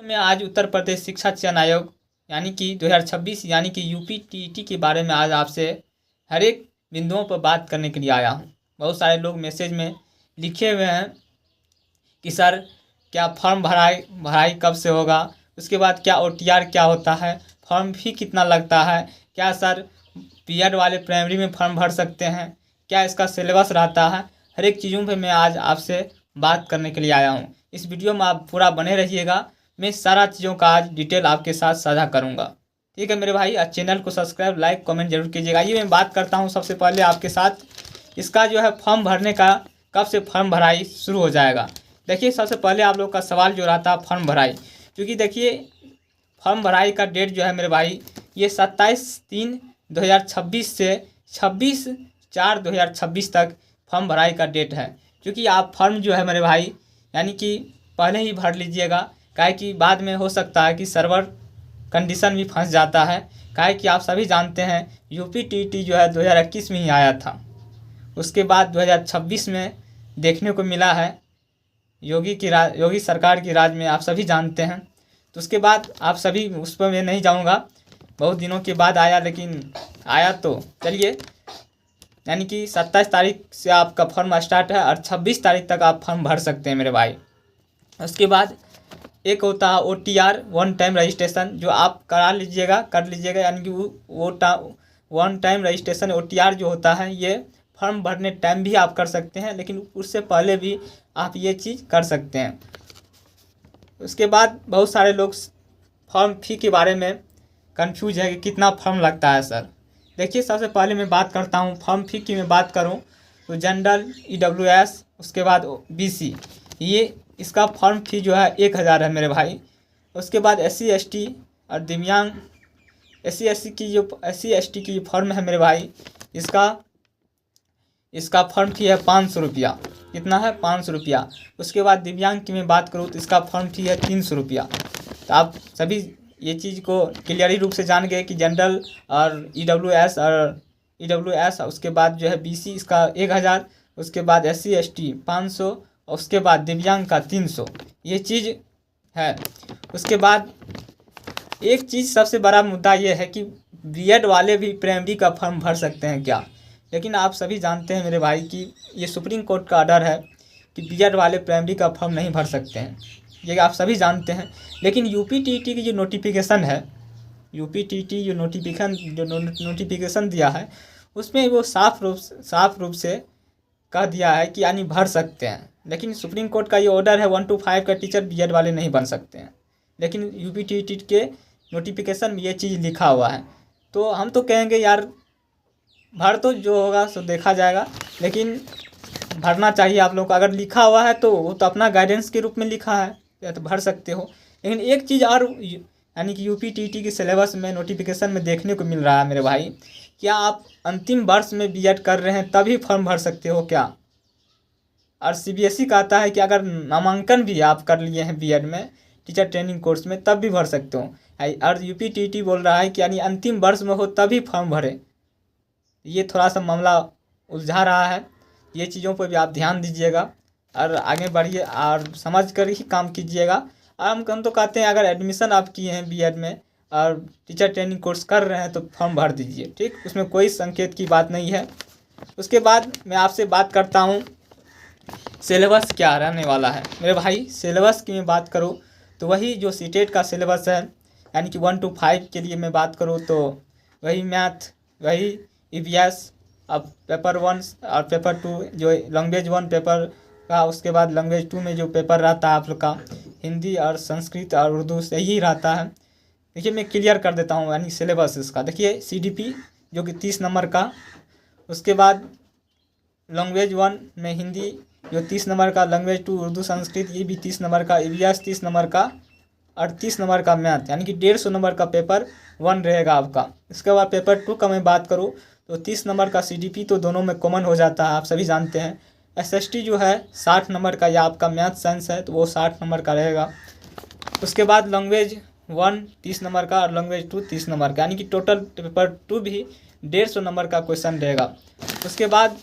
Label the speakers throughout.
Speaker 1: में आज उत्तर प्रदेश शिक्षा चयन आयोग यानी कि 2026 यानी कि यूपी टीईटी के बारे में आज आपसे हर एक बिंदुओं पर बात करने के लिए आया हूँ। बहुत सारे लोग मैसेज में लिखे हुए हैं कि सर क्या फॉर्म भराई कब से होगा, उसके बाद क्या ओटीआर क्या होता है, फॉर्म फी कितना लगता है, क्या सर बीएड वाले प्राइमरी में फॉर्म भर सकते हैं, क्या इसका सिलेबस रहता है। हर एक चीज़ों पे मैं आज आपसे बात करने के लिए आया हूँ। इस वीडियो में आप पूरा बने रहिएगा। मैं सारा चीज़ों का आज डिटेल आपके साथ साझा करूँगा। ठीक है मेरे भाई, आज चैनल को सब्सक्राइब लाइक कमेंट जरूर कीजिएगा। ये मैं बात करता हूँ सबसे पहले आपके साथ इसका जो है फॉर्म भरने का, कब से फॉर्म भराई शुरू हो जाएगा। देखिए सबसे पहले आप लोग का सवाल जो रहता है फॉर्म भराई, क्योंकि देखिए फॉर्म भराई का डेट जो है मेरे भाई ये 27/3/2026 से 26/4/2026 तक फॉर्म भराई का डेट है। क्योंकि आप फॉर्म जो है मेरे भाई यानी कि पहले ही भर लीजिएगा, काहे कि बाद में हो सकता है कि सर्वर कंडीशन भी फंस जाता है। काहे कि आप सभी जानते हैं यूपी टीईटी जो है 2021 में ही आया था, उसके बाद 2026 में देखने को मिला है योगी सरकार की राज में, आप सभी जानते हैं। तो उसके बाद आप सभी उस पर मैं नहीं जाऊंगा, बहुत दिनों के बाद आया लेकिन आया। तो चलिए यानी कि 27 तारीख से आपका फॉर्म स्टार्ट है और 26 तारीख तक आप फॉर्म भर सकते हैं मेरे भाई। उसके बाद एक होता है ओटीआर वन टाइम रजिस्ट्रेशन, जो आप कर लीजिएगा यानी कि वो वन टाइम रजिस्ट्रेशन ओटीआर जो होता है ये फॉर्म भरने टाइम भी आप कर सकते हैं, लेकिन उससे पहले भी आप ये चीज़ कर सकते हैं। उसके बाद बहुत सारे लोग फॉर्म फी के बारे में कंफ्यूज है कि कितना फॉर्म लगता है सर। देखिए सबसे पहले मैं बात करता हूँ फॉर्म फी की। मैं बात करूँ तो जनरल EWS उसके बाद BC ये इसका फॉर्म फी जो है 1000 है मेरे भाई। उसके बाद SC ST और दिव्यांग SC ST की फॉर्म है मेरे भाई, इसका फॉर्म फी है 500 रुपया। कितना है? 500 रुपया। उसके बाद दिव्यांग की मैं बात करूँ तो इसका फॉर्म फी है 300 रुपया। तो आप सभी ये चीज़ को क्लियरी रूप से जान गए कि जनरल और EWS उसके बाद जो है BC इसका 1000, उसके बाद SC ST 500 और उसके बाद दिव्यांग का 300, ये चीज़ है। उसके बाद एक चीज़ सबसे बड़ा मुद्दा ये है कि बीएड वाले भी प्राइमरी का फॉर्म भर सकते हैं क्या। लेकिन आप सभी जानते हैं मेरे भाई कि ये सुप्रीम कोर्ट का ऑर्डर है कि बीएड वाले प्राइमरी का फॉर्म नहीं भर सकते हैं, ये आप सभी जानते हैं। लेकिन यूपी टीईटी की जो नोटिफिकेशन है, यूपी टीईटी जो नोटिफिकेशन दिया है उसमें वो साफ रूप से कह दिया है कि यानी भर सकते हैं। लेकिन सुप्रीम कोर्ट का ये ऑर्डर है 1 to 5 का टीचर बीएड वाले नहीं बन सकते हैं, लेकिन यूपी टीईटी के नोटिफिकेशन में ये चीज़ लिखा हुआ है। तो हम तो कहेंगे यार भर तो जो होगा सो देखा जाएगा, लेकिन भरना चाहिए आप लोग को। अगर लिखा हुआ है तो वो तो अपना गाइडेंस के रूप में लिखा है, या तो भर सकते हो। लेकिन एक चीज़ और यानी कि यूपी टीईटी के सिलेबस में नोटिफिकेशन में देखने को मिल रहा है मेरे भाई, क्या आप अंतिम वर्ष में बीएड कर रहे हैं तभी फॉर्म भर सकते हो क्या। और CBSE कहता है कि अगर नामांकन भी आप कर लिए हैं बीएड में टीचर ट्रेनिंग कोर्स में तब भी भर सकते हो। और यूपी टीईटी बोल रहा है कि यानी अंतिम वर्ष में हो तभी फॉर्म भरे। ये थोड़ा सा मामला उलझा रहा है, ये चीज़ों पर भी आप ध्यान दीजिएगा और आगे बढ़िए और समझ कर ही काम कीजिएगा। और हम तो कहते हैं अगर एडमिशन आप किए हैं बीएड में और टीचर ट्रेनिंग कोर्स कर रहे हैं तो फॉर्म भर दीजिए, ठीक, उसमें कोई संकेत की बात नहीं है। उसके बाद मैं आपसे बात करता हूँ सिलेबस क्या रहने वाला है मेरे भाई। सिलेबस की मैं बात करूँ तो वही जो सीटेट का सिलेबस है यानी कि 1 to 5 के लिए मैं बात करूँ तो वही मैथ, वही EVS, अब पेपर 1 और पेपर 2 जो लैंग्वेज 1 पेपर का, उसके बाद लैंग्वेज 2 में जो पेपर रहता है आप लोग का हिंदी और संस्कृत और उर्दू से ही रहता है। देखिए मैं क्लियर कर देता हूँ यानी सिलेबस इसका। देखिए CDP जो कि 30 नंबर का, उसके बाद लैंग्वेज 1 में हिंदी जो 30 नंबर का, लैंग्वेज 2 उर्दू संस्कृत ये भी 30 नंबर का, EVS 30 नंबर का और 30 नंबर का मैथ, यानी कि 150 नंबर का पेपर 1 रहेगा आपका। इसके बाद पेपर 2 का मैं बात करूँ तो 30 नंबर का CDP तो दोनों में कॉमन हो जाता है, आप सभी जानते हैं। SST जो है 60 नंबर का, या आपका मैथ साइंस है तो वो 60 नंबर का रहेगा। उसके बाद लैंग्वेज 1 30 नंबर का और लैंग्वेज 2 30 नंबर का, यानी कि टोटल पेपर 2 भी 150 नंबर का क्वेश्चन रहेगा। उसके बाद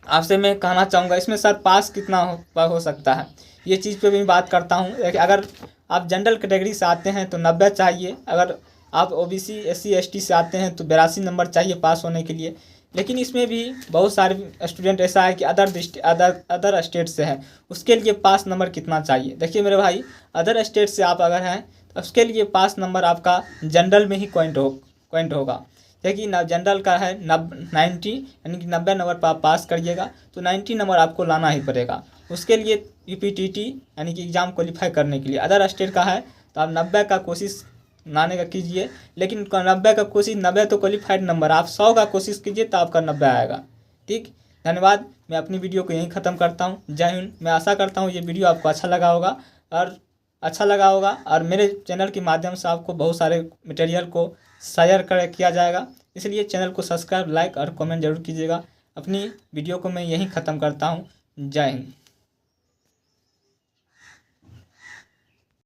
Speaker 1: आपसे मैं कहना चाहूँगा इसमें सर पास कितना हो सकता है, ये चीज़ पे भी बात करता हूँ। अगर आप जनरल कैटेगरी से आते हैं तो 90 चाहिए, अगर आप ओबीसी SC ST से आते हैं तो 82 नंबर चाहिए पास होने के लिए। लेकिन इसमें भी बहुत सारे स्टूडेंट ऐसा है कि अदर स्टेट से है, उसके लिए पास नंबर कितना चाहिए। देखिए मेरे भाई, अदर स्टेट से आप अगर हैं तो उसके लिए पास नंबर आपका जनरल में ही क्वाइंट होगा। देखिए जनरल का है 90, यानी कि 90 नंबर पर आप पास करिएगा तो 90 नंबर आपको लाना ही पड़ेगा। उसके लिए UPTT यानी कि एग्ज़ाम क्वालिफाई करने के लिए। अदर स्टेट का है तो आप 90 का कोशिश लाने का कीजिए, लेकिन 90 का कोशिश, 90 तो क्वालिफाइड नंबर, आप 100 का कोशिश कीजिए तो आपका 90 आएगा। ठीक, धन्यवाद। मैं अपनी वीडियो को यहीं ख़त्म करता हूँ। जय हिंद। मैं आशा करता हूँ ये वीडियो आपको अच्छा लगा होगा और मेरे चैनल के माध्यम से आपको बहुत सारे मटेरियल को शेयर किया जाएगा। इसलिए चैनल को सब्सक्राइब, लाइक और कमेंट जरूर कीजिएगा। अपनी वीडियो को मैं यहीं ख़त्म करता हूँ। जय हिंद।